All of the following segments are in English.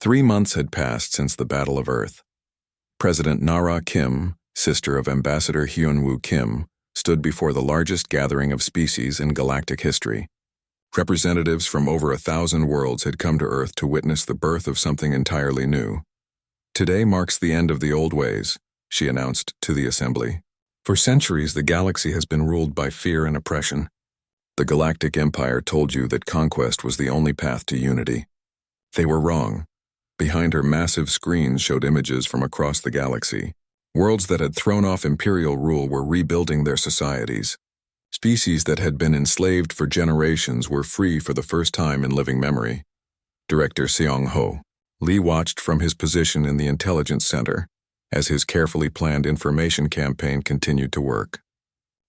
3 months had passed since the Battle of Earth. President Nara Kim, sister of Ambassador Hyunwoo Kim, stood before the largest gathering of species in galactic history. Representatives from over 1,000 worlds had come to Earth to witness the birth of something entirely new. "Today marks the end of the old ways," she announced to the assembly. "For centuries, the galaxy has been ruled by fear and oppression. The Galactic Empire told you that conquest was the only path to unity. They were wrong." Behind her massive screens showed images from across the galaxy. Worlds that had thrown off imperial rule were rebuilding their societies. Species that had been enslaved for generations were free for the first time in living memory. Director Seong-ho Lee watched from his position in the intelligence center as his carefully planned information campaign continued to work.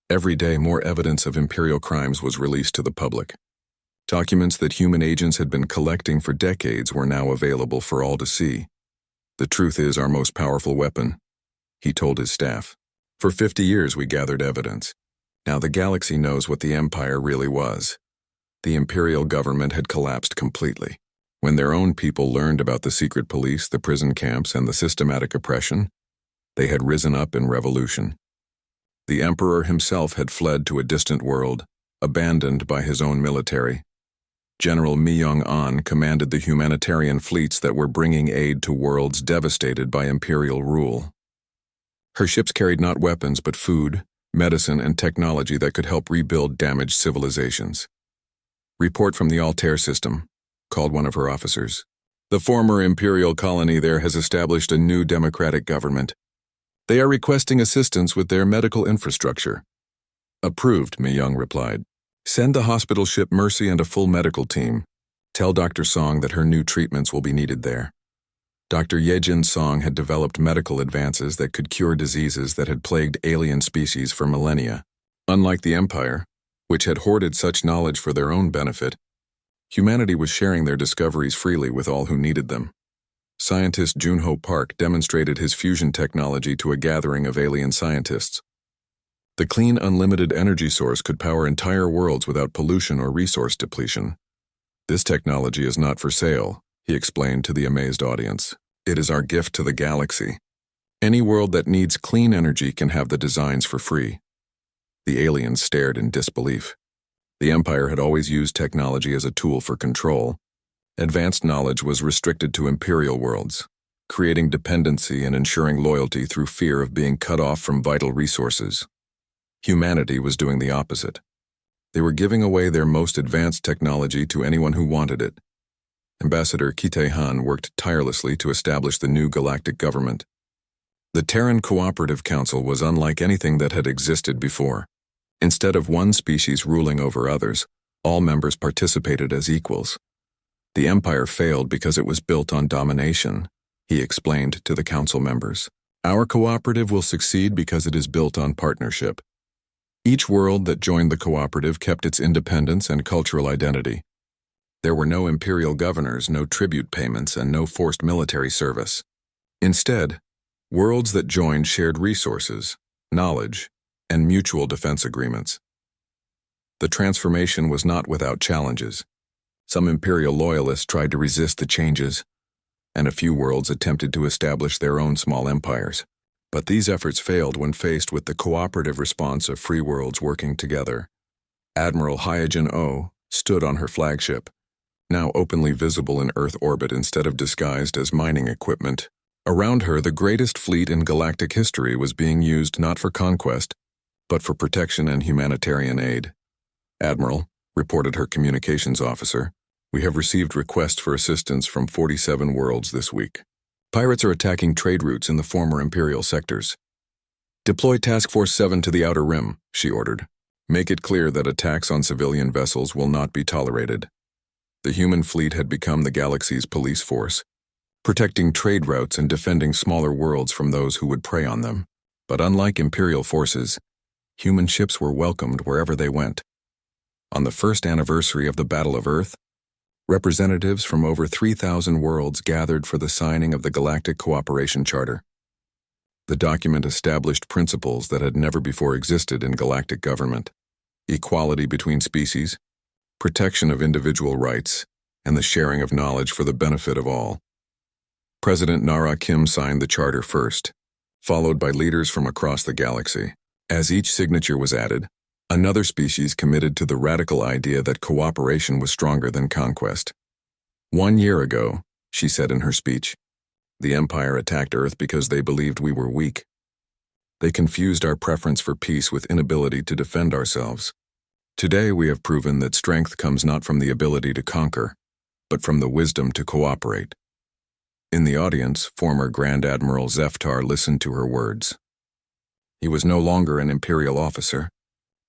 Every day, more evidence of imperial crimes was released to the public. Documents that human agents had been collecting for decades were now available for all to see. "The truth is our most powerful weapon," he told his staff. "For 50 years we gathered evidence. Now the galaxy knows what the Empire really was." The imperial government had collapsed completely. When their own people learned about the secret police, the prison camps, and the systematic oppression, they had risen up in revolution. The emperor himself had fled to a distant world, abandoned by his own military. General Myung-an commanded the humanitarian fleets that were bringing aid to worlds devastated by imperial rule. Her ships carried not weapons but food, medicine, and technology that could help rebuild damaged civilizations. "Report from the Altair system," called one of her officers. "The former imperial colony there has established a new democratic government. They are requesting assistance with their medical infrastructure." "Approved," Myung replied. "Send the hospital ship Mercy and a full medical team. Tell Dr. Song that her new treatments will be needed there." Dr. Yejin Song had developed medical advances that could cure diseases that had plagued alien species for millennia. Unlike the Empire, which had hoarded such knowledge for their own benefit, humanity was sharing their discoveries freely with all who needed them. Scientist Junho Park demonstrated his fusion technology to a gathering of alien scientists. The clean, unlimited energy source could power entire worlds without pollution or resource depletion. "This technology is not for sale," he explained to the amazed audience. "It is our gift to the galaxy. Any world that needs clean energy can have the designs for free." The aliens stared in disbelief. The Empire had always used technology as a tool for control. Advanced knowledge was restricted to imperial worlds, creating dependency and ensuring loyalty through fear of being cut off from vital resources. Humanity was doing the opposite. They were giving away their most advanced technology to anyone who wanted it. Ambassador Kitae-han worked tirelessly to establish the new galactic government. The Terran Cooperative Council was unlike anything that had existed before. Instead of one species ruling over others, all members participated as equals. "The Empire failed because it was built on domination," he explained to the council members. "Our cooperative will succeed because it is built on partnership." Each world that joined the cooperative kept its independence and cultural identity. There were no imperial governors, no tribute payments, and no forced military service. Instead, worlds that joined shared resources, knowledge, and mutual defense agreements. The transformation was not without challenges. Some imperial loyalists tried to resist the changes, and a few worlds attempted to establish their own small empires. But these efforts failed when faced with the cooperative response of free worlds working together. Admiral Hyojin-Oh stood on her flagship, now openly visible in Earth orbit instead of disguised as mining equipment. Around her, the greatest fleet in galactic history was being used not for conquest, but for protection and humanitarian aid. "Admiral," reported her communications officer, "we have received requests for assistance from 47 worlds this week. Pirates are attacking trade routes in the former imperial sectors. Deploy Task Force 7 to the Outer Rim," she ordered. "Make it clear that attacks on civilian vessels will not be tolerated." The human fleet had become the galaxy's police force, protecting trade routes and defending smaller worlds from those who would prey on them. But unlike imperial forces, human ships were welcomed wherever they went. On the first anniversary of the Battle of Earth, representatives from over 3,000 worlds gathered for the signing of the Galactic Cooperation Charter. The document established principles that had never before existed in galactic government: equality between species, protection of individual rights, and the sharing of knowledge for the benefit of all. President Nara Kim signed the charter first, followed by leaders from across the galaxy. As each signature was added, another species committed to the radical idea that cooperation was stronger than conquest. 1 year ago, she said in her speech, the Empire attacked Earth because they believed we were weak. They confused our preference for peace with inability to defend ourselves. Today we have proven that strength comes not from the ability to conquer, but from the wisdom to cooperate. In the audience, former Grand Admiral Zeftar listened to her words. He was no longer an Imperial officer.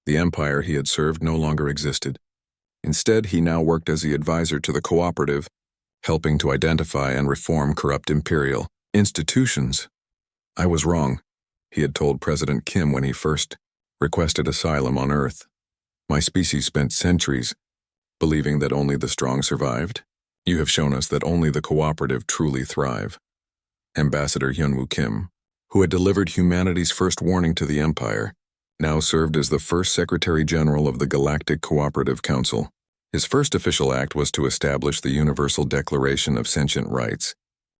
The empire he had served no longer existed. Instead, he now worked as the advisor to the cooperative, helping to identify and reform corrupt Imperial institutions. I was wrong, he had told President Kim when he first requested asylum on Earth. My species spent centuries believing that only the strong survived. You have shown us that only the cooperative truly thrive. Ambassador Hyunwoo Kim, who had delivered humanity's first warning to the Empire, now served as the first Secretary General of the Galactic Cooperative Council. His first official act was to establish the Universal Declaration of Sentient Rights,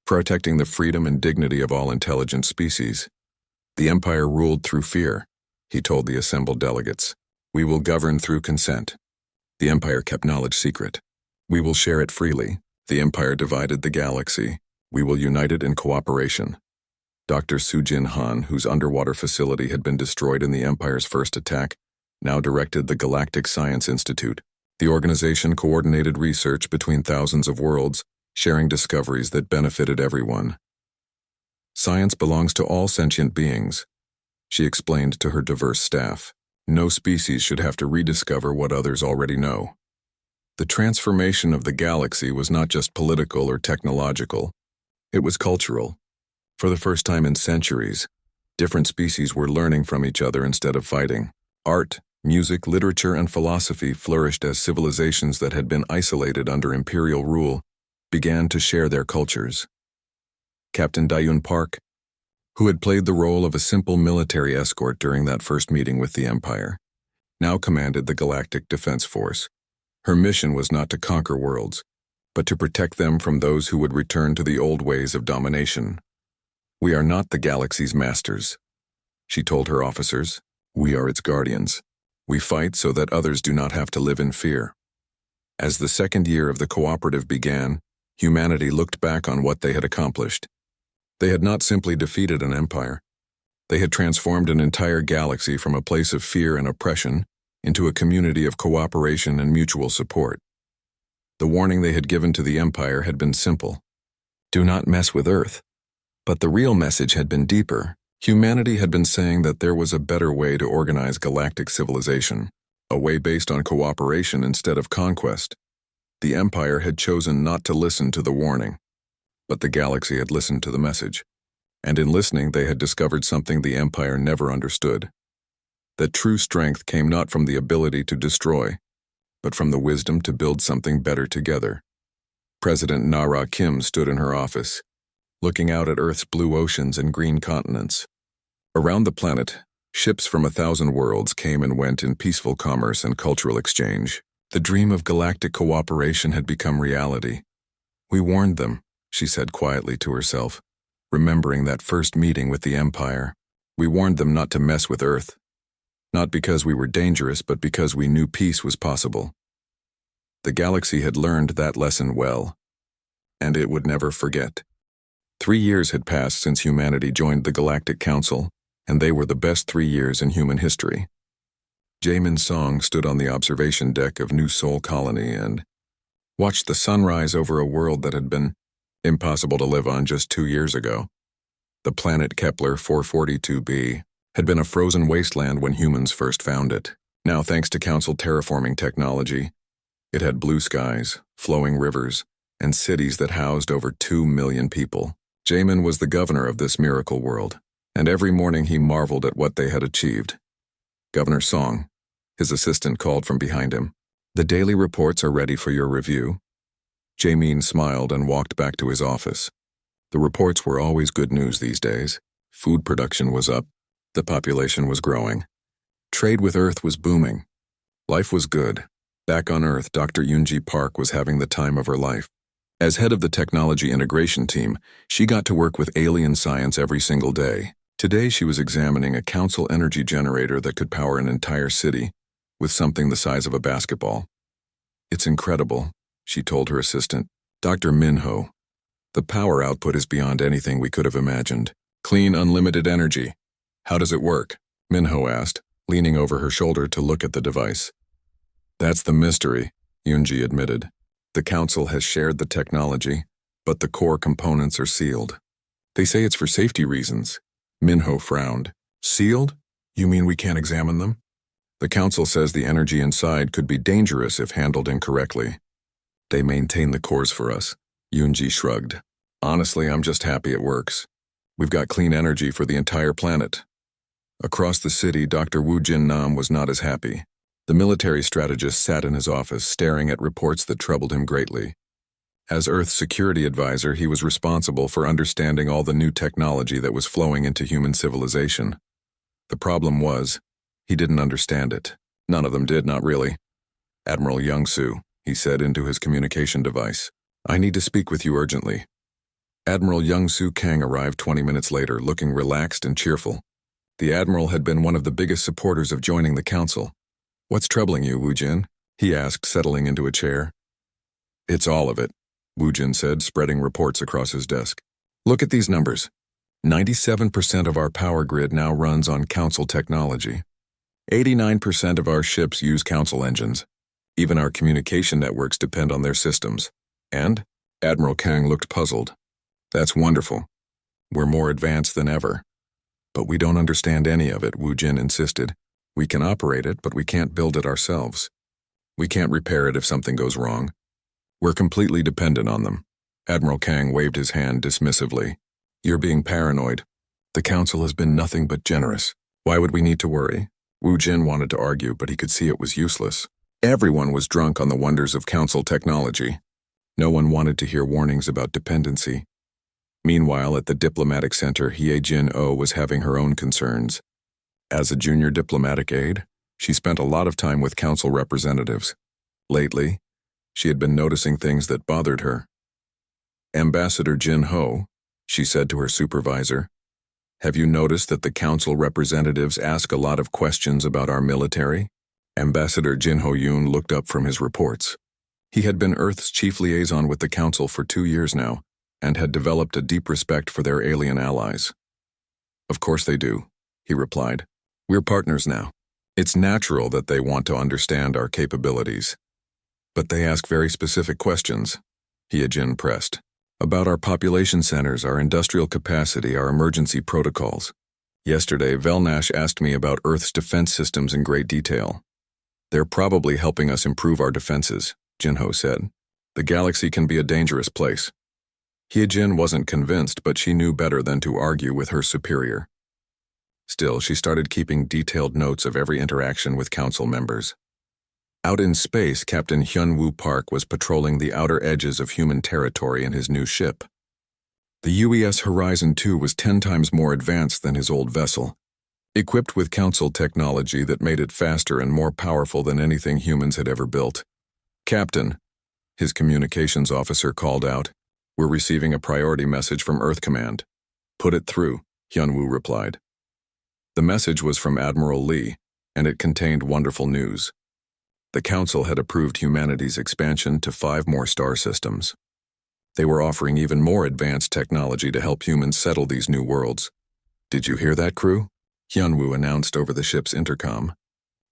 protecting the freedom and dignity of all intelligent species. The Empire ruled through fear, he told the assembled delegates. We will govern through consent. The Empire kept knowledge secret. We will share it freely. The Empire divided the galaxy. We will unite it in cooperation. Dr. Sujin Han, whose underwater facility had been destroyed in the Empire's first attack, now directed the Galactic Science Institute. The organization coordinated research between thousands of worlds, sharing discoveries that benefited everyone. Science belongs to all sentient beings, she explained to her diverse staff. No species should have to rediscover what others already know. The transformation of the galaxy was not just political or technological, it was cultural. For the first time in centuries, different species were learning from each other instead of fighting. Art, music, literature, and philosophy flourished as civilizations that had been isolated under imperial rule began to share their cultures. Captain Dayun Park, who had played the role of a simple military escort during that first meeting with the Empire, now commanded the Galactic Defense Force. Her mission was not to conquer worlds, but to protect them from those who would return to the old ways of domination. We are not the galaxy's masters, she told her officers. We are its guardians. We fight so that others do not have to live in fear. As the second year of the cooperative began, humanity looked back on what they had accomplished. They had not simply defeated an empire. They had transformed an entire galaxy from a place of fear and oppression into a community of cooperation and mutual support. The warning they had given to the Empire had been simple. Do not mess with Earth. But the real message had been deeper. Humanity had been saying that there was a better way to organize galactic civilization, a way based on cooperation instead of conquest. The Empire had chosen not to listen to the warning, but the galaxy had listened to the message. And in listening, they had discovered something the Empire never understood. That true strength came not from the ability to destroy, but from the wisdom to build something better together. President Nara Kim stood in her office, looking out at Earth's blue oceans and green continents. Around the planet, ships from 1,000 worlds came and went in peaceful commerce and cultural exchange. The dream of galactic cooperation had become reality. We warned them, she said quietly to herself, remembering that first meeting with the Empire. We warned them not to mess with Earth. Not because we were dangerous, but because we knew peace was possible. The galaxy had learned that lesson well, and it would never forget. 3 years had passed since humanity joined the Galactic Council, and they were the best 3 years in human history. Jaemin Song stood on the observation deck of New Sol Colony and watched the sunrise over a world that had been impossible to live on just 2 years ago. The planet Kepler 442b had been a frozen wasteland when humans first found it. Now, thanks to Council terraforming technology, it had blue skies, flowing rivers, and cities that housed over 2 million people. Jaemin was the governor of this miracle world, and every morning he marveled at what they had achieved. Governor Song, his assistant, called from behind him. The daily reports are ready for your review. Jaemin smiled and walked back to his office. The reports were always good news these days. Food production was up. The population was growing. Trade with Earth was booming. Life was good. Back on Earth, Dr. Yoonji Park was having the time of her life. As head of the technology integration team, she got to work with alien science every single day. Today she was examining a council energy generator that could power an entire city, with something the size of a basketball. "It's incredible," she told her assistant, Dr. Minho. "The power output is beyond anything we could have imagined. Clean, unlimited energy. How does it work?" Minho asked, leaning over her shoulder to look at the device. "That's the mystery," Yunji admitted. "The council has shared the technology, but the core components are sealed. They say it's for safety reasons." Minho frowned. "Sealed? You mean we can't examine them?" "The council says the energy inside could be dangerous if handled incorrectly. They maintain the cores for us." Yunji shrugged. "Honestly, I'm just happy it works. We've got clean energy for the entire planet." Across the city, Dr. Wu Jin-nam was not as happy. The military strategist sat in his office, staring at reports that troubled him greatly. As Earth's security advisor, he was responsible for understanding all the new technology that was flowing into human civilization. The problem was, he didn't understand it. None of them did, not really. "Admiral Young-soo," he said into his communication device. "I need to speak with you urgently." Admiral Young-soo Kang arrived 20 minutes later, looking relaxed and cheerful. The admiral had been one of the biggest supporters of joining the council. "What's troubling you, Woo-jin?" he asked, settling into a chair. "It's all of it," Woo-jin said, spreading reports across his desk. "Look at these numbers. 97% of our power grid now runs on council technology. 89% of our ships use council engines. Even our communication networks depend on their systems. And?" Admiral Kang looked puzzled. "That's wonderful. We're more advanced than ever. But we don't understand any of it," Woo-jin insisted. "We can operate it, but we can't build it ourselves. We can't repair it if something goes wrong. We're completely dependent on them." Admiral Kang waved his hand dismissively. "You're being paranoid. The council has been nothing but generous. Why would we need to worry?" Woo-jin wanted to argue, but he could see it was useless. Everyone was drunk on the wonders of council technology. No one wanted to hear warnings about dependency. Meanwhile, at the diplomatic center, Hye-jin-oh was having her own concerns. As a junior diplomatic aide, she spent a lot of time with council representatives. Lately, she had been noticing things that bothered her. "Ambassador Jin-ho," she said to her supervisor, "have you noticed that the council representatives ask a lot of questions about our military?" Ambassador Jin-ho-yoon looked up from his reports. He had been Earth's chief liaison with the council for 2 years now, and had developed a deep respect for their alien allies. "Of course they do," he replied. "We're partners now. It's natural that they want to understand our capabilities. But they ask very specific questions," Hye-jin pressed, "about our population centers, our industrial capacity, our emergency protocols. Yesterday, Velnash asked me about Earth's defense systems in great detail. They're probably helping us improve our defenses," Jin-ho said. "The galaxy can be a dangerous place." Hye-jin wasn't convinced, but she knew better than to argue with her superior. Still, she started keeping detailed notes of every interaction with council members. Out in space, Captain Hyun-woo Park was patrolling the outer edges of human territory in his new ship. The UES Horizon 2 was 10 times more advanced than his old vessel, equipped with council technology that made it faster and more powerful than anything humans had ever built. "Captain," his communications officer called out, "we're receiving a priority message from Earth Command." "Put it through," Hyun-woo replied. The message was from Admiral Lee, and it contained wonderful news. The Council had approved humanity's expansion to 5 more star systems. They were offering even more advanced technology to help humans settle these new worlds. "Did you hear that, crew?" Hyun-woo announced over the ship's intercom.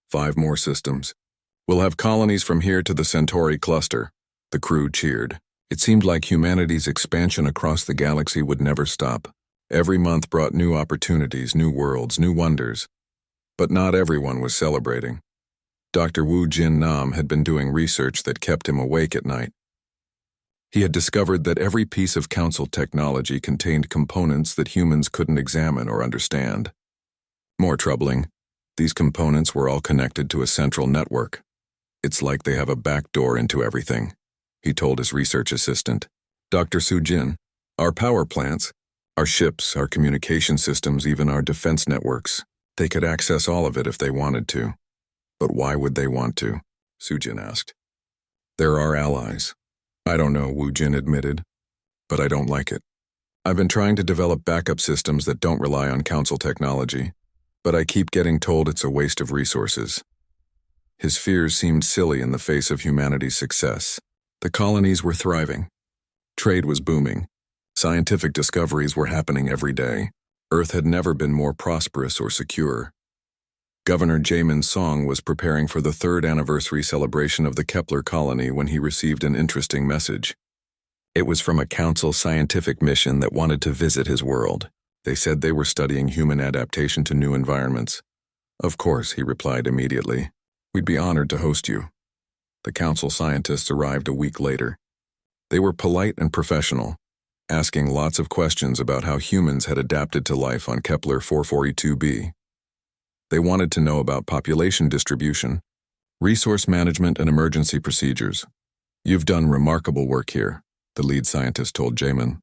5 more systems. "We'll have colonies from here to the Centauri cluster." The crew cheered. It seemed like humanity's expansion across the galaxy would never stop. Every month brought new opportunities, new worlds, new wonders. But not everyone was celebrating. Dr. Wu Jin-nam had been doing research that kept him awake at night. He had discovered that every piece of council technology contained components that humans couldn't examine or understand. More troubling, these components were all connected to a central network. "It's like they have a back door into everything," he told his research assistant. "Dr. Soo-jin, our power plants, our ships, our communication systems, even our defense networks, they could access all of it if they wanted to." "But why would they want to?" Soo-jin asked. "They're our allies. I don't know, Wu Jin admitted, but I don't like it. I've been trying to develop backup systems that don't rely on council technology, but I keep getting told it's a waste of resources. His fears seemed silly in the face of humanity's success. The colonies were thriving. Trade was booming. Scientific discoveries were happening every day. Earth had never been more prosperous or secure. Governor Jamin Song was preparing for the 3rd anniversary celebration of the Kepler colony when he received an interesting message. It was from a council scientific mission that wanted to visit his world. They said they were studying human adaptation to new environments. Of course, he replied immediately. We'd be honored to host you. The council scientists arrived a week later. They were polite and professional, asking lots of questions about how humans had adapted to life on Kepler 442b. They wanted to know about population distribution, resource management, and emergency procedures. You've done remarkable work here, the lead scientist told Jamin.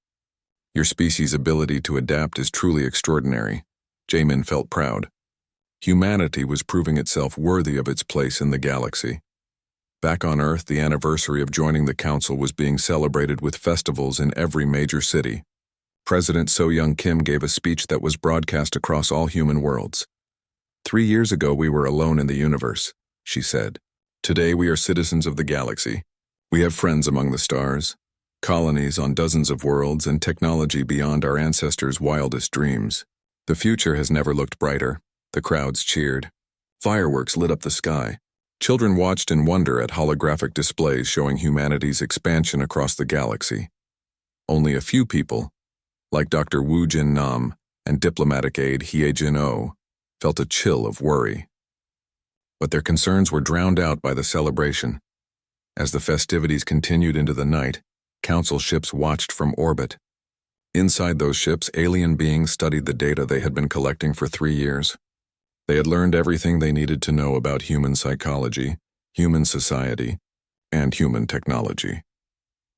Your species' ability to adapt is truly extraordinary. Jamin felt proud. Humanity was proving itself worthy of its place in the galaxy. Back on Earth, the anniversary of joining the council was being celebrated with festivals in every major city. President So-young Kim gave a speech that was broadcast across all human worlds. 3 years ago we were alone in the universe, she said. Today we are citizens of the galaxy. We have friends among the stars, colonies on dozens of worlds, and technology beyond our ancestors' wildest dreams. The future has never looked brighter. The crowds cheered. Fireworks lit up the sky. Children watched in wonder at holographic displays showing humanity's expansion across the galaxy. Only a few people, like Dr. Wu Jin Nam and diplomatic aide Hye Jin Oh, felt a chill of worry. But their concerns were drowned out by the celebration. As the festivities continued into the night, council ships watched from orbit. Inside those ships, alien beings studied the data they had been collecting for 3 years. They had learned everything they needed to know about human psychology, human society, and human technology.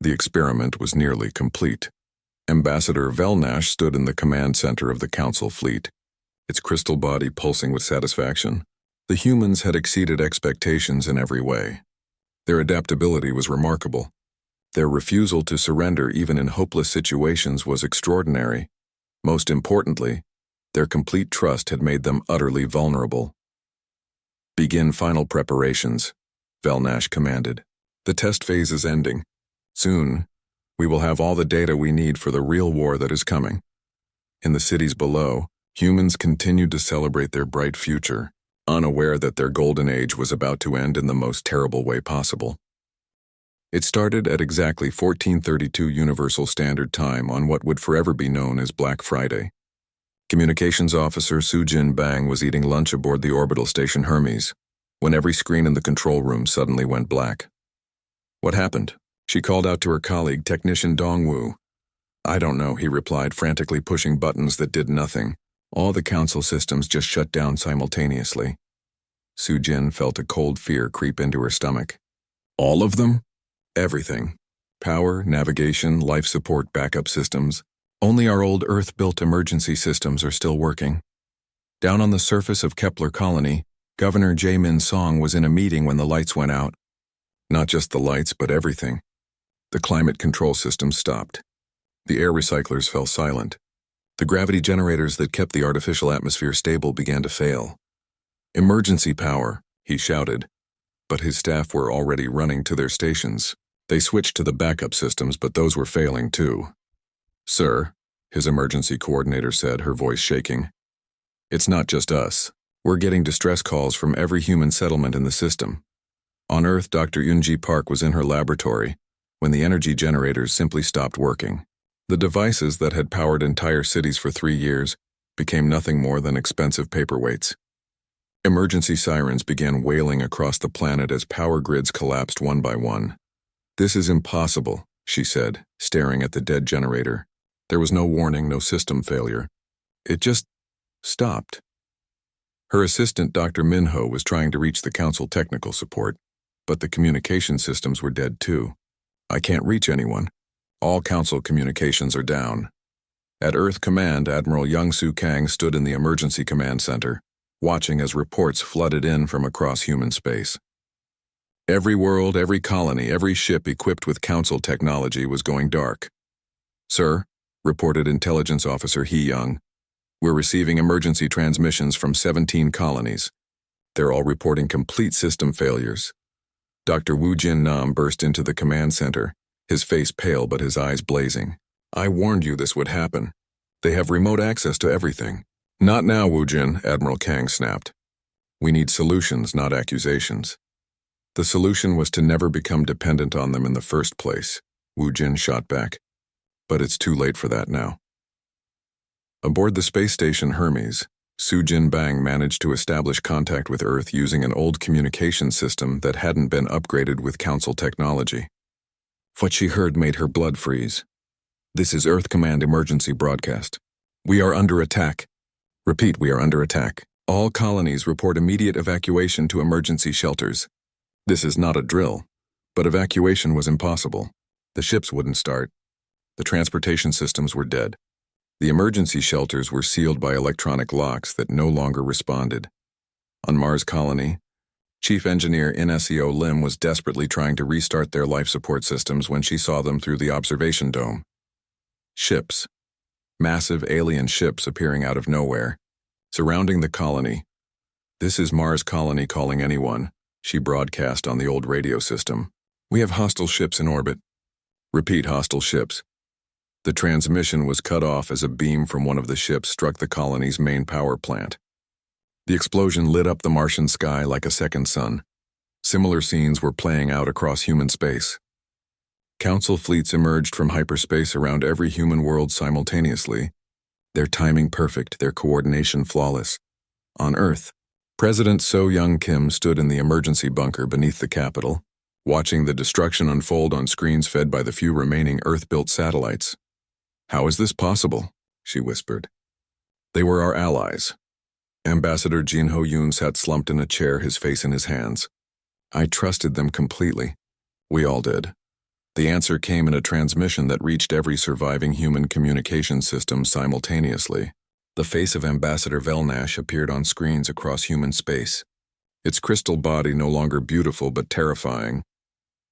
The experiment was nearly complete. Ambassador Velnash stood in the command center of the council fleet, its crystal body pulsing with satisfaction. The humans had exceeded expectations in every way. Their adaptability was remarkable. Their refusal to surrender even in hopeless situations was extraordinary. Most importantly, their complete trust had made them utterly vulnerable. Begin final preparations, Velnash commanded. The test phase is ending. Soon, we will have all the data we need for the real war that is coming. In the cities below, humans continued to celebrate their bright future, unaware that their golden age was about to end in the most terrible way possible. It started at exactly 1432 Universal Standard Time on what would forever be known as Black Friday. Communications Officer Sujin Bang was eating lunch aboard the orbital station Hermes, when every screen in the control room suddenly went black. What happened? She called out to her colleague, Technician Dongwu. I don't know, he replied, frantically pushing buttons that did nothing. All the council systems just shut down simultaneously. Sujin felt a cold fear creep into her stomach. All of them? Everything. Power, navigation, life support, backup systems. Only our old Earth-built emergency systems are still working. Down on the surface of Kepler Colony, Governor Jamin Song was in a meeting when the lights went out. Not just the lights, but everything. The climate control system stopped. The air recyclers fell silent. The gravity generators that kept the artificial atmosphere stable began to fail. Emergency power, he shouted, but his staff were already running to their stations. They switched to the backup systems, but those were failing too. Sir, his emergency coordinator said, her voice shaking. It's not just us. We're getting distress calls from every human settlement in the system. On Earth, Dr. Yunji Park was in her laboratory when the energy generators simply stopped working. The devices that had powered entire cities for 3 years became nothing more than expensive paperweights. Emergency sirens began wailing across the planet as power grids collapsed one by one. This is impossible, she said, staring at the dead generator. There was no warning, no system failure. It just stopped. Her assistant, Dr. Minho, was trying to reach the council technical support, but the communication systems were dead too. I can't reach anyone. All council communications are down. At Earth Command, Admiral Young-Soo Kang stood in the emergency command center, watching as reports flooded in from across human space. Every world, every colony, every ship equipped with Council technology was going dark. "Sir," reported Intelligence Officer He Young, "we're receiving emergency transmissions from 17 colonies. They're all reporting complete system failures." Dr. Wu Jin Nam burst into the command center, his face pale but his eyes blazing. "I warned you this would happen. They have remote access to everything." "Not now, Wu Jin," Admiral Kang snapped. "We need solutions, not accusations." "The solution was to never become dependent on them in the first place," Wu Jin shot back. "But it's too late for that now." Aboard the space station Hermes, Su Jin Bang managed to establish contact with Earth using an old communication system that hadn't been upgraded with Council technology. What she heard made her blood freeze. "This is Earth Command emergency broadcast. We are under attack. Repeat, we are under attack. All colonies report immediate evacuation to emergency shelters." This is not a drill, but evacuation was impossible. The ships wouldn't start. The transportation systems were dead. The emergency shelters were sealed by electronic locks that no longer responded. On Mars Colony, Chief Engineer Inesio Lim was desperately trying to restart their life support systems when she saw them through the observation dome. Ships. Massive alien ships appearing out of nowhere, surrounding the colony. "This is Mars Colony calling anyone," she broadcast on the old radio system. "We have hostile ships in orbit." "Repeat, hostile ships." The transmission was cut off as a beam from one of the ships struck the colony's main power plant. The explosion lit up the Martian sky like a second sun. Similar scenes were playing out across human space. Council fleets emerged from hyperspace around every human world simultaneously, their timing perfect, their coordination flawless. On Earth, President So Young Kim stood in the emergency bunker beneath the Capitol, watching the destruction unfold on screens fed by the few remaining Earth-built satellites. "How is this possible?" she whispered. "They were our allies." Ambassador Jin Ho-yoon sat slumped in a chair, his face in his hands. "I trusted them completely. We all did." The answer came in a transmission that reached every surviving human communication system simultaneously. The face of Ambassador Velnash appeared on screens across human space, its crystal body no longer beautiful but terrifying.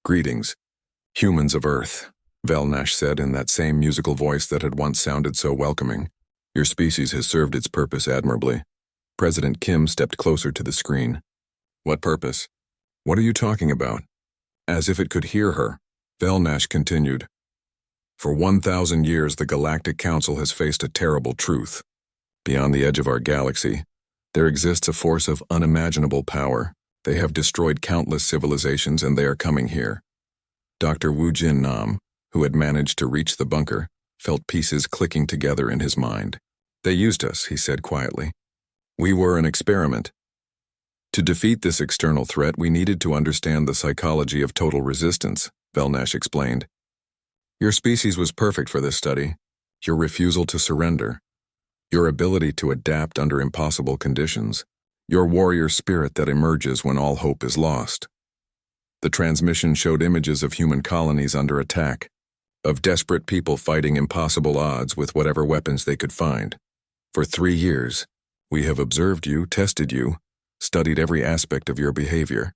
"Greetings, humans of Earth," Velnash said in that same musical voice that had once sounded so welcoming. "Your species has served its purpose admirably." President Kim stepped closer to the screen. "What purpose? What are you talking about?" As if it could hear her, Velnash continued. "For 1,000 years the Galactic Council has faced a terrible truth. Beyond the edge of our galaxy, there exists a force of unimaginable power. They have destroyed countless civilizations and they are coming here." Dr. Wu Jin Nam, who had managed to reach the bunker, felt pieces clicking together in his mind. "They used us," he said quietly. "We were an experiment. To defeat this external threat, we needed to understand the psychology of total resistance," Velnash explained. "Your species was perfect for this study. Your refusal to surrender. Your ability to adapt under impossible conditions. Your warrior spirit that emerges when all hope is lost." The transmission showed images of human colonies under attack, of desperate people fighting impossible odds with whatever weapons they could find. "For 3 years, we have observed you, tested you, studied every aspect of your behavior,"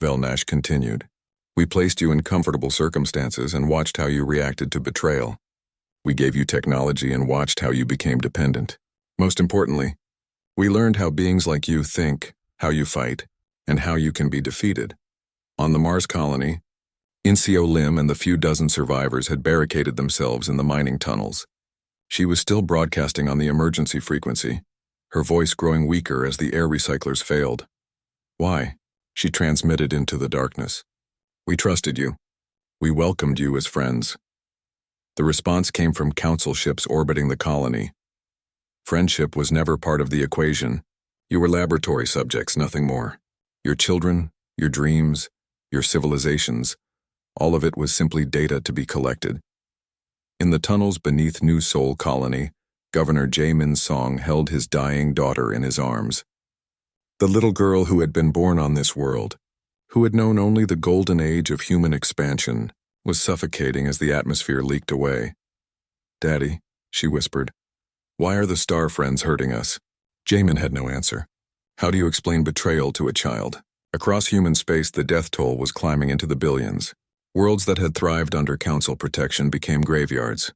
Velnash continued. "We placed you in comfortable circumstances and watched how you reacted to betrayal. We gave you technology and watched how you became dependent. Most importantly, we learned how beings like you think, how you fight, and how you can be defeated." On the Mars colony, Inesio Lim and the few dozen survivors had barricaded themselves in the mining tunnels. She was still broadcasting on the emergency frequency, her voice growing weaker as the air recyclers failed. "Why?" she transmitted into the darkness. "We trusted you. We welcomed you as friends." The response came from Council ships orbiting the colony. "Friendship was never part of the equation. You were laboratory subjects, nothing more. Your children, your dreams, your civilizations, all of it was simply data to be collected." In the tunnels beneath New Seoul Colony, Governor Jae-min Song held his dying daughter in his arms. The little girl who had been born on this world, who had known only the golden age of human expansion, was suffocating as the atmosphere leaked away. "Daddy," she whispered, "why are the Star Friends hurting us?" Jaemin had no answer. How do you explain betrayal to a child? Across human space, the death toll was climbing into the billions. Worlds that had thrived under council protection became graveyards.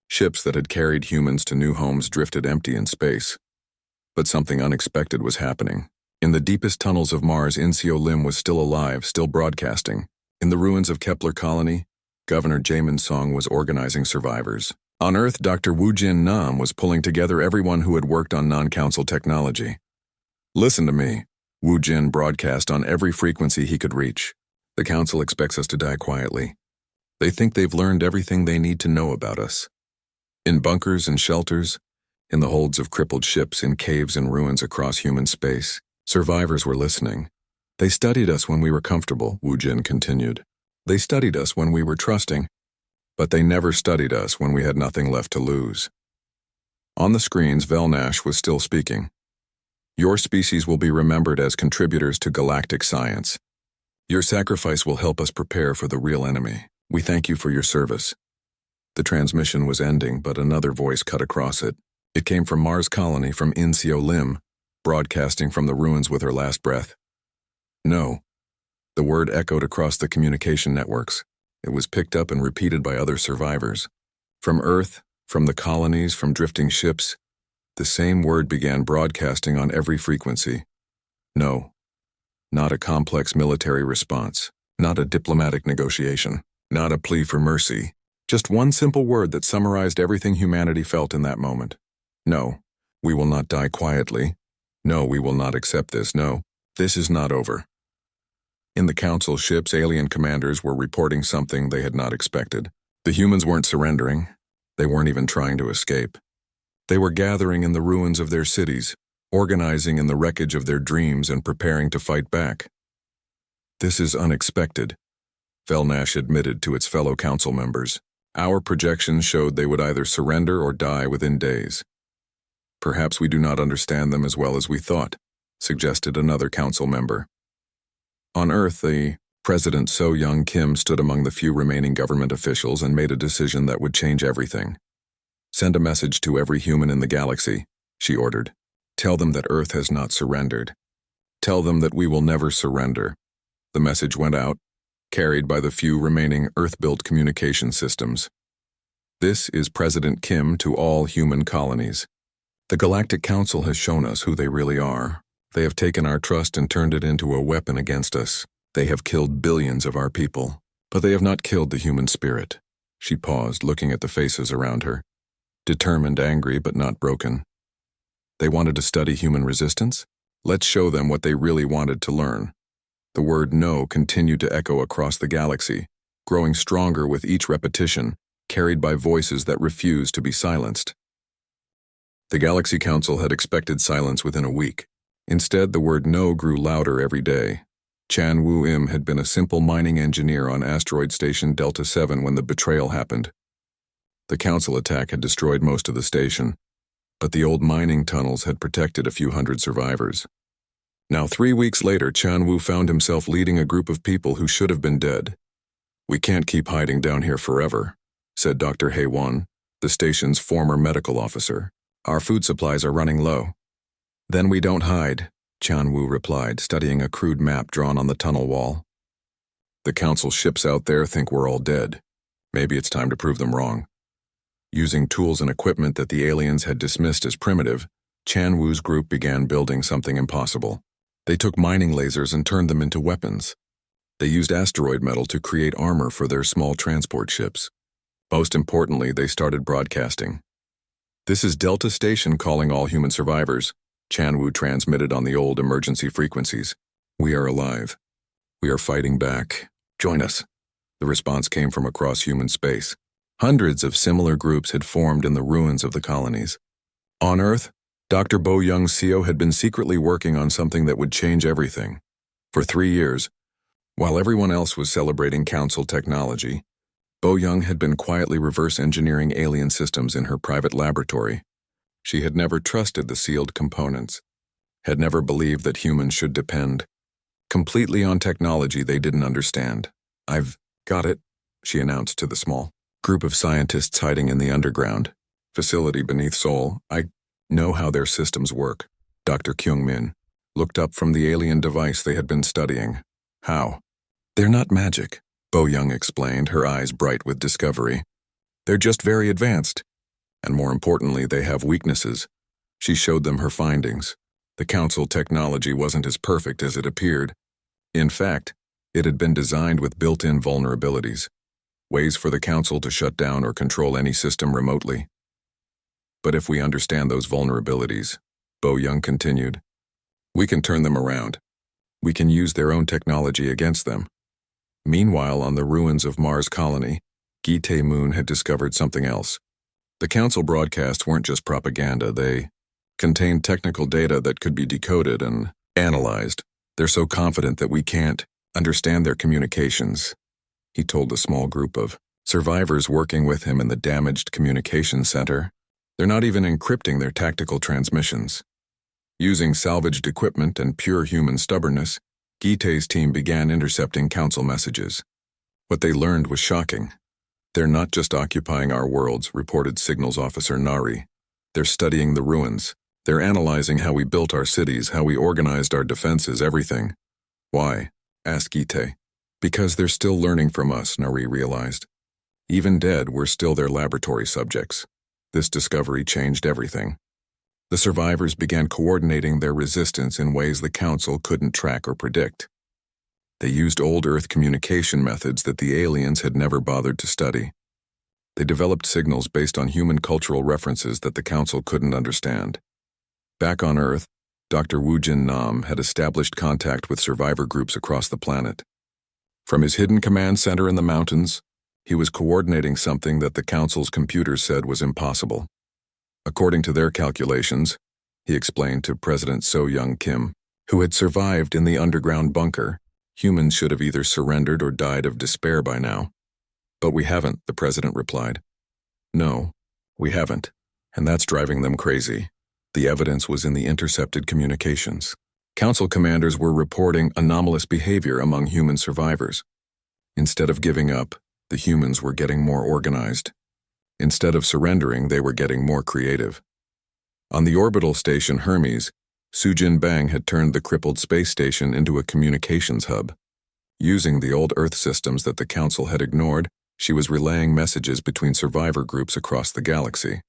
Ships that had carried humans to new homes drifted empty in space. But something unexpected was happening. In the deepest tunnels of Mars, Incio Lim was still alive, still broadcasting. In the ruins of Kepler Colony, Governor Jamin Song was organizing survivors. On Earth, Dr. Wu Jin Nam was pulling together everyone who had worked on non-council technology. Listen to me. Wu Jin broadcast on every frequency he could reach. The council expects us to die quietly. They think they've learned everything they need to know about us. In bunkers and shelters, in the holds of crippled ships, in caves and ruins across human space, survivors were listening. They studied us when we were comfortable, Wu Jin continued. They studied us when we were trusting, but they never studied us when we had nothing left to lose. On the screens, Velnash was still speaking. Your species will be remembered as contributors to galactic science. Your sacrifice will help us prepare for the real enemy. We thank you for your service. The transmission was ending, but another voice cut across it. It came from Mars Colony, from Incio Lim, broadcasting from the ruins with her last breath. No. The word echoed across the communication networks. It was picked up and repeated by other survivors. From Earth, from the colonies, from drifting ships, the same word began broadcasting on every frequency. No. Not a complex military response, not a diplomatic negotiation, not a plea for mercy. Just one simple word that summarized everything humanity felt in that moment. No, we will not die quietly. No, we will not accept this. No, this is not over. In the council ships, alien commanders were reporting something they had not expected. The humans weren't surrendering. They weren't even trying to escape. They were gathering in the ruins of their cities, organizing in the wreckage of their dreams and preparing to fight back. This is unexpected, Velnash admitted to its fellow council members. Our projections showed they would either surrender or die within days. Perhaps we do not understand them as well as we thought, suggested another council member. On Earth, the President So Young Kim stood among the few remaining government officials and made a decision that would change everything. Send a message to every human in the galaxy, she ordered. Tell them that Earth has not surrendered. Tell them that we will never surrender. The message went out, carried by the few remaining Earth-built communication systems. This is President Kim to all human colonies. The Galactic Council has shown us who they really are. They have taken our trust and turned it into a weapon against us. They have killed billions of our people, but they have not killed the human spirit. She paused, looking at the faces around her. Determined, angry, but not broken. They wanted to study human resistance? Let's show them what they really wanted to learn. The word no continued to echo across the galaxy, growing stronger with each repetition, carried by voices that refused to be silenced. The Galaxy Council had expected silence within a week. Instead, the word no grew louder every day. Chan Wu Im had been a simple mining engineer on asteroid station Delta 7 when the betrayal happened. The council attack had destroyed most of the station, but the old mining tunnels had protected a few hundred survivors. Now, 3 weeks later, Chan Wu found himself leading a group of people who should have been dead. We can't keep hiding down here forever, said Dr. He Won, the station's former medical officer. Our food supplies are running low. Then we don't hide, Chan Wu replied, studying a crude map drawn on the tunnel wall. The council ships out there think we're all dead. Maybe it's time to prove them wrong. Using tools and equipment that the aliens had dismissed as primitive, Chan Wu's group began building something impossible. They took mining lasers and turned them into weapons. They used asteroid metal to create armor for their small transport ships. Most importantly, they started broadcasting. This is Delta Station calling all human survivors, Chan Wu transmitted on the old emergency frequencies. We are alive. We are fighting back. Join us. The response came from across human space. Hundreds of similar groups had formed in the ruins of the colonies. On Earth, Dr. Bo Young Seo had been secretly working on something that would change everything. For 3 years, while everyone else was celebrating council technology, Bo Young had been quietly reverse engineering alien systems in her private laboratory. She had never trusted the sealed components, had never believed that humans should depend completely on technology they didn't understand. I've got it, she announced to the small group of scientists hiding in the underground facility beneath Seoul. I know how their systems work. Dr. Kyung-min, looked up from the alien device they had been studying. How? They're not magic, Bo Young explained, her eyes bright with discovery. They're just very advanced. And more importantly, they have weaknesses. She showed them her findings. The Council technology wasn't as perfect as it appeared. In fact, it had been designed with built-in vulnerabilities, ways for the Council to shut down or control any system remotely. But if we understand those vulnerabilities, Bo Young continued, we can turn them around. We can use their own technology against them. Meanwhile, on the ruins of Mars Colony, Gite Moon had discovered something else. The Council broadcasts weren't just propaganda, they contained technical data that could be decoded and analyzed. They're so confident that we can't understand their communications, he told the small group of survivors working with him in the damaged communications center. They're not even encrypting their tactical transmissions. Using salvaged equipment and pure human stubbornness, Gite's team began intercepting Council messages. What they learned was shocking. They're not just occupying our worlds, reported Signals Officer Nari. They're studying the ruins. They're analyzing how we built our cities, how we organized our defenses, everything. Why? Asked Gite. Because they're still learning from us, Nari realized. Even dead, we're still their laboratory subjects. This discovery changed everything. The survivors began coordinating their resistance in ways the Council couldn't track or predict. They used old Earth communication methods that the aliens had never bothered to study. They developed signals based on human cultural references that the Council couldn't understand. Back on Earth, Dr. Woojin Nam had established contact with survivor groups across the planet. From his hidden command center in the mountains, he was coordinating something that the Council's computers said was impossible. According to their calculations, he explained to President So Young Kim, who had survived in the underground bunker, humans should have either surrendered or died of despair by now. But we haven't, the president replied. No, we haven't, and that's driving them crazy. The evidence was in the intercepted communications. Council commanders were reporting anomalous behavior among human survivors. Instead of giving up, the humans were getting more organized. Instead of surrendering, they were getting more creative. On the orbital station Hermes, Sujin Bang had turned the crippled space station into a communications hub. Using the old Earth systems that the Council had ignored, she was relaying messages between survivor groups across the galaxy.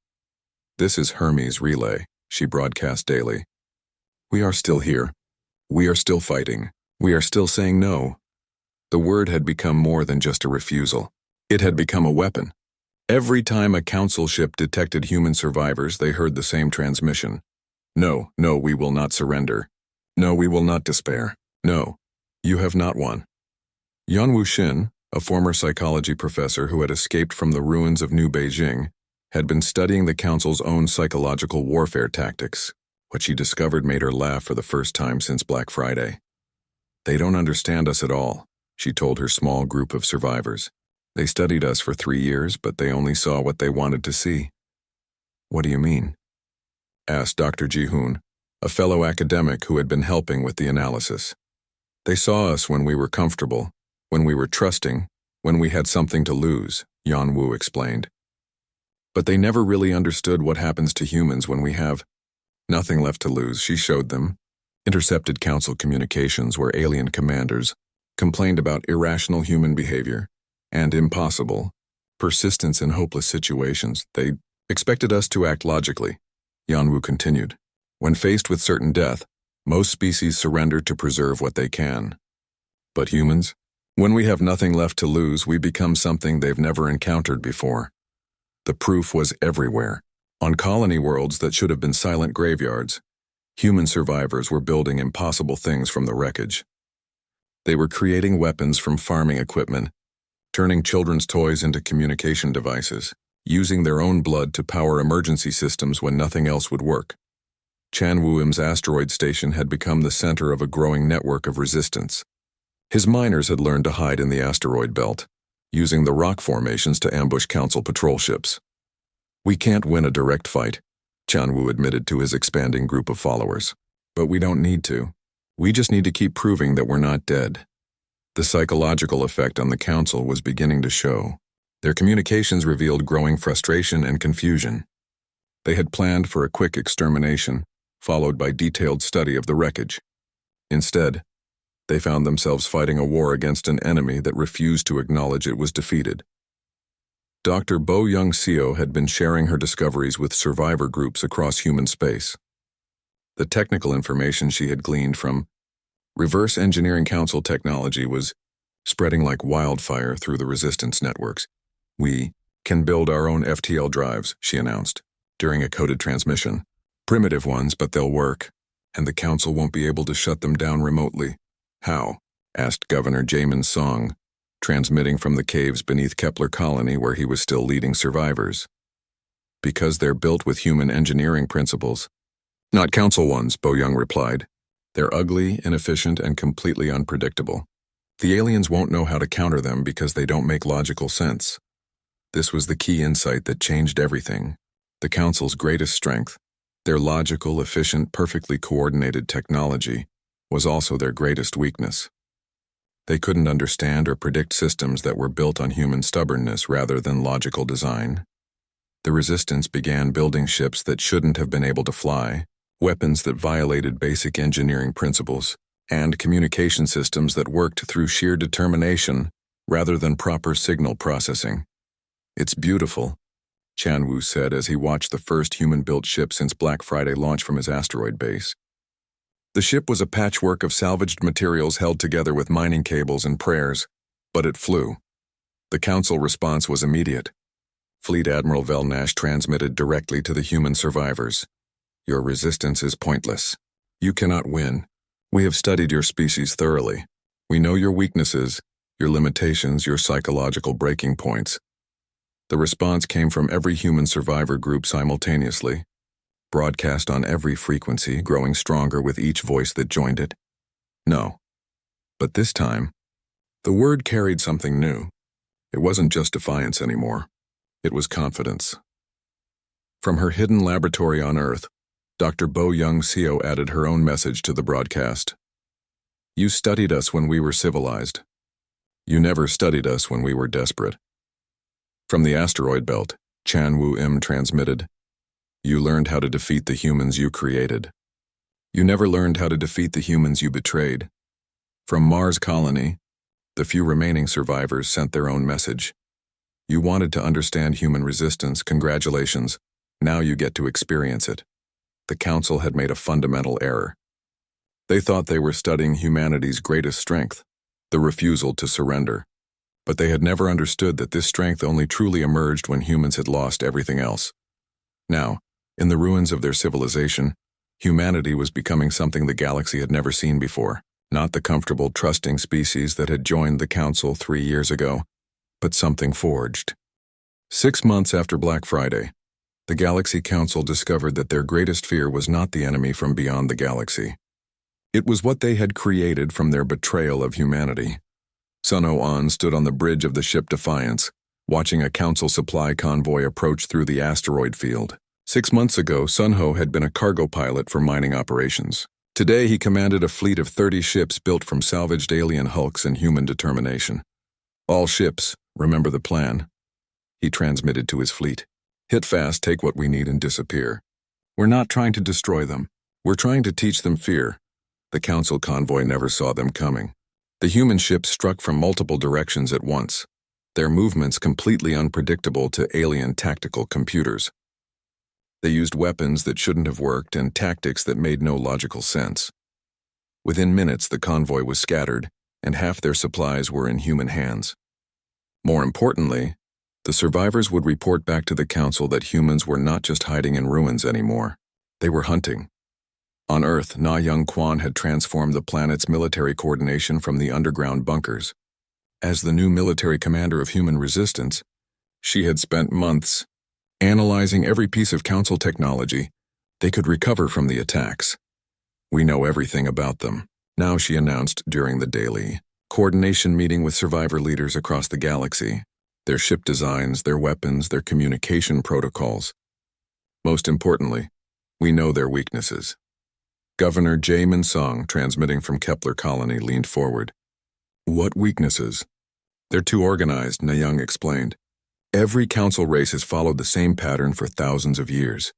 This is Hermes Relay, she broadcast daily. We are still here. We are still fighting. We are still saying no. The word had become more than just a refusal. It had become a weapon. Every time a Council ship detected human survivors, they heard the same transmission. No, no, we will not surrender. No, we will not despair. No, you have not won. Yan Wuxin, a former psychology professor who had escaped from the ruins of New Beijing, had been studying the Council's own psychological warfare tactics. What she discovered made her laugh for the first time since Black Friday. They don't understand us at all, she told her small group of survivors. They studied us for 3 years, but they only saw what they wanted to see. What do you mean? Asked Dr. Ji-hoon, a fellow academic who had been helping with the analysis. They saw us when we were comfortable, when we were trusting, when we had something to lose, Yan Wu explained. But they never really understood what happens to humans when we have nothing left to lose, she showed them. Intercepted Council communications where alien commanders complained about irrational human behavior and impossible, persistence in hopeless situations. They expected us to act logically, Yan Wu continued. When faced with certain death, most species surrender to preserve what they can. But humans? When we have nothing left to lose, we become something they've never encountered before. The proof was everywhere. On colony worlds that should have been silent graveyards, human survivors were building impossible things from the wreckage. They were creating weapons from farming equipment, turning children's toys into communication devices, using their own blood to power emergency systems when nothing else would work. Chanwuim's asteroid station had become the center of a growing network of resistance. His miners had learned to hide in the asteroid belt, using the rock formations to ambush Council patrol ships. We can't win a direct fight, Chanwu admitted to his expanding group of followers. But we don't need to. We just need to keep proving that we're not dead. The psychological effect on the Council was beginning to show. Their communications revealed growing frustration and confusion. They had planned for a quick extermination, followed by detailed study of the wreckage. Instead, they found themselves fighting a war against an enemy that refused to acknowledge it was defeated. Dr. Bo Young Seo had been sharing her discoveries with survivor groups across human space. The technical information she had gleaned from Reverse Engineering Council technology was spreading like wildfire through the resistance networks. "We can build our own FTL drives," she announced, during a coded transmission. "Primitive ones, but they'll work, and the Council won't be able to shut them down remotely." "How?" asked Governor Jamin Song, transmitting from the caves beneath Kepler Colony where he was still leading survivors. "Because they're built with human engineering principles." "Not Council ones," Bo Young replied. "They're ugly, inefficient, and completely unpredictable. The aliens won't know how to counter them because they don't make logical sense." This was the key insight that changed everything. The Council's greatest strength, their logical, efficient, perfectly coordinated technology, was also their greatest weakness. They couldn't understand or predict systems that were built on human stubbornness rather than logical design. The Resistance began building ships that shouldn't have been able to fly, weapons that violated basic engineering principles, and communication systems that worked through sheer determination rather than proper signal processing. "It's beautiful," Chan Wu said as he watched the first human-built ship since Black Friday launch from his asteroid base. The ship was a patchwork of salvaged materials held together with mining cables and prayers, but it flew. The Council response was immediate. Fleet Admiral Velnash transmitted directly to the human survivors. "Your resistance is pointless. You cannot win. We have studied your species thoroughly. We know your weaknesses, your limitations, your psychological breaking points." The response came from every human survivor group simultaneously, broadcast on every frequency, growing stronger with each voice that joined it. No. But this time, the word carried something new. It wasn't just defiance anymore. It was confidence. From her hidden laboratory on Earth, Dr. Bo Young Seo added her own message to the broadcast. "You studied us when we were civilized. You never studied us when we were desperate." From the asteroid belt, Chan Wu Im transmitted, "You learned how to defeat the humans you created. You never learned how to defeat the humans you betrayed." From Mars Colony, the few remaining survivors sent their own message. "You wanted to understand human resistance, congratulations. Now you get to experience it." The Council had made a fundamental error. They thought they were studying humanity's greatest strength, the refusal to surrender. But they had never understood that this strength only truly emerged when humans had lost everything else. Now, in the ruins of their civilization, humanity was becoming something the galaxy had never seen before, not the comfortable, trusting species that had joined the Council 3 years ago, but something forged. 6 months after Black Friday, the Galaxy Council discovered that their greatest fear was not the enemy from beyond the galaxy. It was what they had created from their betrayal of humanity. Sun Ho-an stood on the bridge of the ship Defiance, watching a Council supply convoy approach through the asteroid field. 6 months ago, Sun Ho had been a cargo pilot for mining operations. Today, he commanded a fleet of 30 ships built from salvaged alien hulks and human determination. "All ships, remember the plan," he transmitted to his fleet. "Hit fast, take what we need, and disappear. We're not trying to destroy them. We're trying to teach them fear." The Council convoy never saw them coming. The human ships struck from multiple directions at once, their movements completely unpredictable to alien tactical computers. They used weapons that shouldn't have worked and tactics that made no logical sense. Within minutes, the convoy was scattered, and half their supplies were in human hands. More importantly, the survivors would report back to the Council that humans were not just hiding in ruins anymore. They were hunting. On Earth, Na Young Kwan had transformed the planet's military coordination from the underground bunkers. As the new military commander of human resistance, she had spent months analyzing every piece of Council technology they could recover from the attacks. "We know everything about them," now she announced during the daily coordination meeting with survivor leaders across the galaxy. Their ship designs, their weapons, their communication protocols. Most importantly, we know their weaknesses. Governor Jamin Song, transmitting from Kepler Colony, leaned forward. "What weaknesses?" "They're too organized," Na Young explained. "Every Council race has followed the same pattern for thousands of years.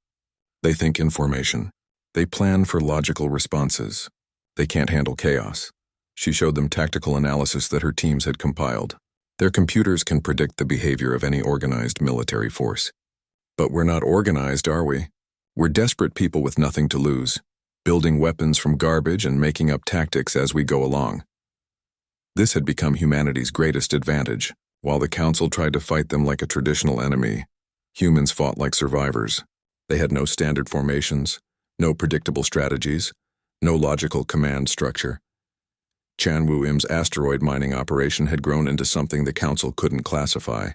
They think in formation. They plan for logical responses. They can't handle chaos. She showed them tactical analysis that her teams had compiled. Their computers can predict the behavior of any organized military force. But we're not organized, are we? We're desperate people with nothing to lose, building weapons from garbage and making up tactics as we go along. This had become humanity's greatest advantage. While the Council tried to fight them like a traditional enemy, humans fought like survivors. They had no standard formations, no predictable strategies, no logical command structure. Chanwu-Im's asteroid mining operation had grown into something the Council couldn't classify.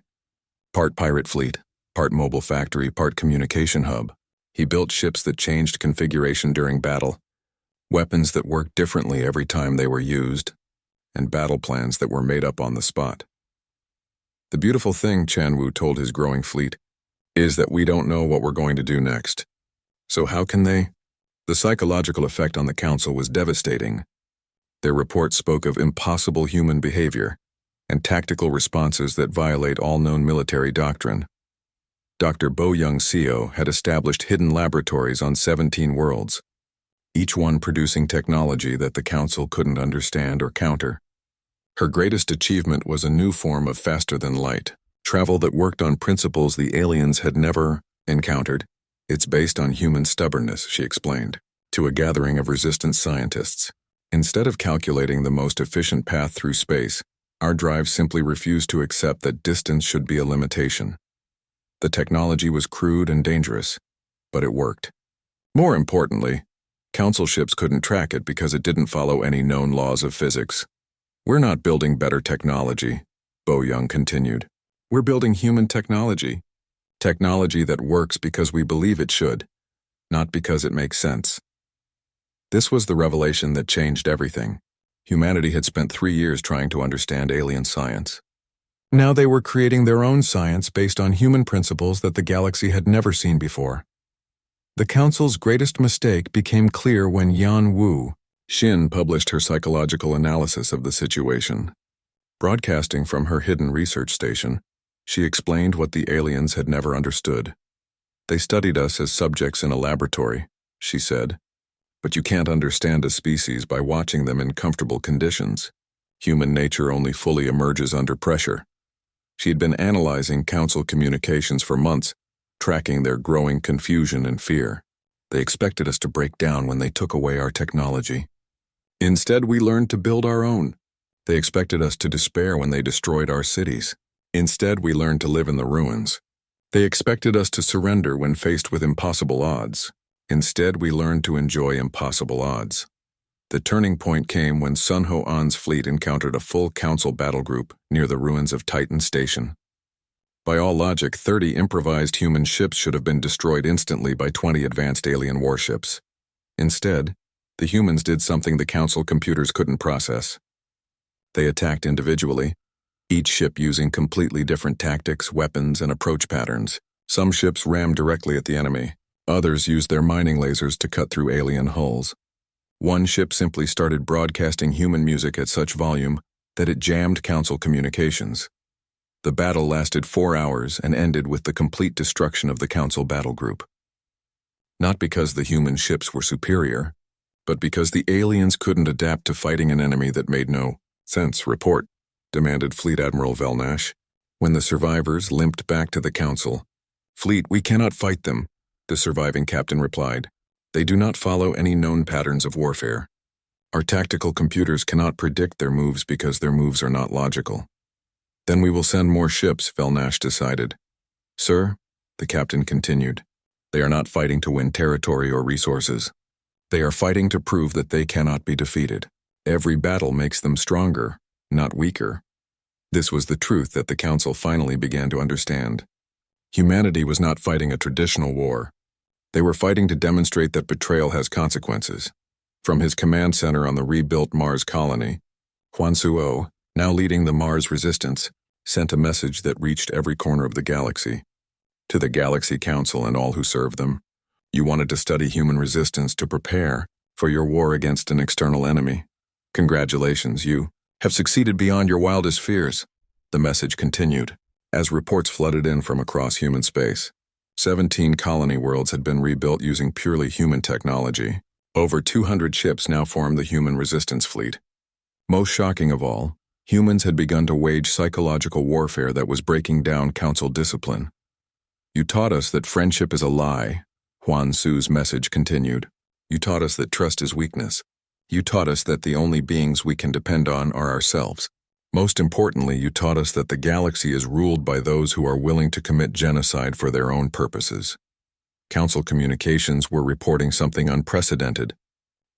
Part pirate fleet, part mobile factory, part communication hub. He built ships that changed configuration during battle, weapons that worked differently every time they were used, and battle plans that were made up on the spot. The beautiful thing, Chanwu told his growing fleet, is that we don't know what we're going to do next. So how can they? The psychological effect on the Council was devastating. Their report spoke of impossible human behavior and tactical responses that violate all known military doctrine. Dr. Bo Young Seo had established hidden laboratories on 17 worlds, each one producing technology that the Council couldn't understand or counter. Her greatest achievement was a new form of faster-than-light travel that worked on principles the aliens had never encountered. It's based on human stubbornness, she explained, to a gathering of resistance scientists. Instead of calculating the most efficient path through space, our drive simply refused to accept that distance should be a limitation. The technology was crude and dangerous, but it worked. More importantly, Council ships couldn't track it because it didn't follow any known laws of physics. We're not building better technology, Bo Young continued. We're building human technology. Technology that works because we believe it should, not because it makes sense. This was the revelation that changed everything. Humanity had spent 3 years trying to understand alien science. Now they were creating their own science based on human principles that the galaxy had never seen before. The Council's greatest mistake became clear when Yan Wu Xin published her psychological analysis of the situation. Broadcasting from her hidden research station, she explained what the aliens had never understood. They studied us as subjects in a laboratory, she said. But you can't understand a species by watching them in comfortable conditions. Human nature only fully emerges under pressure. She had been analyzing Council communications for months, tracking their growing confusion and fear. They expected us to break down when they took away our technology. Instead, we learned to build our own. They expected us to despair when they destroyed our cities. Instead, we learned to live in the ruins. They expected us to surrender when faced with impossible odds. Instead, we learned to enjoy impossible odds. The turning point came when Sun Ho-An's fleet encountered a full Council battle group near the ruins of Titan Station. By all logic, 30 improvised human ships should have been destroyed instantly by 20 advanced alien warships. Instead, the humans did something the Council computers couldn't process. They attacked individually, each ship using completely different tactics, weapons, and approach patterns. Some ships rammed directly at the enemy. Others used their mining lasers to cut through alien hulls. One ship simply started broadcasting human music at such volume that it jammed Council communications. The battle lasted 4 hours and ended with the complete destruction of the Council battle group. Not because the human ships were superior, but because the aliens couldn't adapt to fighting an enemy that made no sense. Report, demanded Fleet Admiral Velnash. When the survivors limped back to the Council, "Fleet, we cannot fight them," the surviving captain replied. "They do not follow any known patterns of warfare. Our tactical computers cannot predict their moves because their moves are not logical." "Then we will send more ships," Velnash decided. "Sir," the captain continued, "they are not fighting to win territory or resources. They are fighting to prove that they cannot be defeated. Every battle makes them stronger, not weaker." This was the truth that the Council finally began to understand. Humanity was not fighting a traditional war. They were fighting to demonstrate that betrayal has consequences. From his command center on the rebuilt Mars colony, Huan Suo, now leading the Mars resistance, sent a message that reached every corner of the galaxy. To the Galaxy Council and all who served them, you wanted to study human resistance to prepare for your war against an external enemy. Congratulations, you have succeeded beyond your wildest fears. The message continued, as reports flooded in from across human space. 17 colony worlds had been rebuilt using purely human technology. Over 200 ships now formed the human resistance fleet. Most shocking of all, humans had begun to wage psychological warfare that was breaking down council discipline. You taught us that friendship is a lie, Huan Su's message continued. You taught us that trust is weakness. You taught us that the only beings we can depend on are ourselves. Most importantly, you taught us that the galaxy is ruled by those who are willing to commit genocide for their own purposes. Council communications were reporting something unprecedented: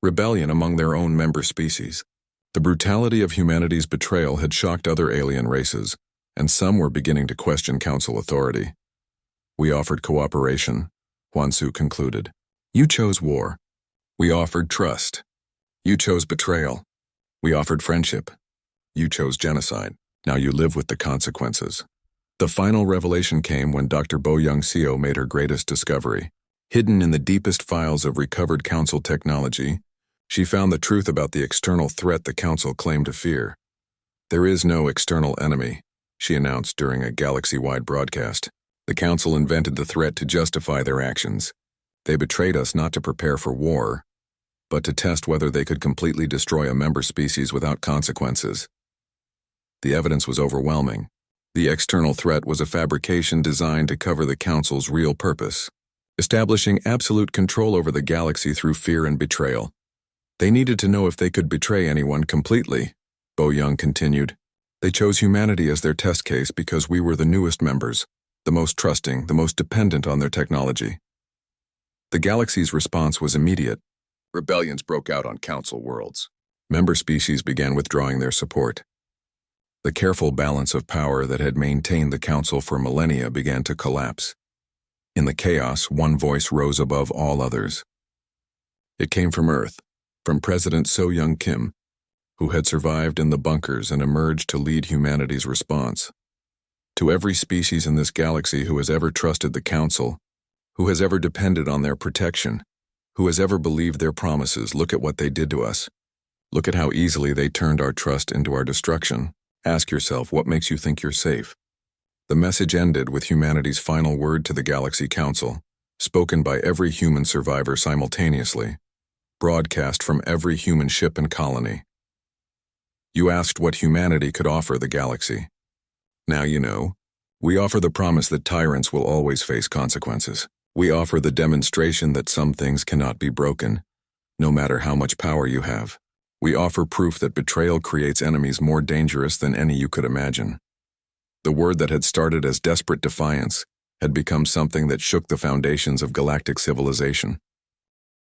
rebellion among their own member species. The brutality of humanity's betrayal had shocked other alien races, and some were beginning to question Council authority. We offered cooperation, Huan Su concluded. You chose war. We offered trust. You chose betrayal. We offered friendship. You chose genocide. Now you live with the consequences. The final revelation came when Dr. Bo Young Seo made her greatest discovery. Hidden in the deepest files of recovered Council technology, she found the truth about the external threat the Council claimed to fear. There is no external enemy, she announced during a galaxy-wide broadcast. The Council invented the threat to justify their actions. They betrayed us not to prepare for war, but to test whether they could completely destroy a member species without consequences. The evidence was overwhelming. The external threat was a fabrication designed to cover the Council's real purpose, establishing absolute control over the galaxy through fear and betrayal. They needed to know if they could betray anyone completely, Bo Young continued. They chose humanity as their test case because we were the newest members, the most trusting, the most dependent on their technology. The galaxy's response was immediate. Rebellions broke out on Council worlds. Member species began withdrawing their support. The careful balance of power that had maintained the Council for millennia began to collapse. In the chaos, one voice rose above all others. It came from Earth, from President So Young Kim, who had survived in the bunkers and emerged to lead humanity's response. To every species in this galaxy who has ever trusted the Council, who has ever depended on their protection, who has ever believed their promises, look at what they did to us. Look at how easily they turned our trust into our destruction. Ask yourself, what makes you think you're safe? The message ended with humanity's final word to the Galaxy Council, spoken by every human survivor simultaneously, broadcast from every human ship and colony. You asked what humanity could offer the galaxy. Now you know. We offer the promise that tyrants will always face consequences. We offer the demonstration that some things cannot be broken, no matter how much power you have. We offer proof that betrayal creates enemies more dangerous than any you could imagine. The word that had started as desperate defiance had become something that shook the foundations of galactic civilization.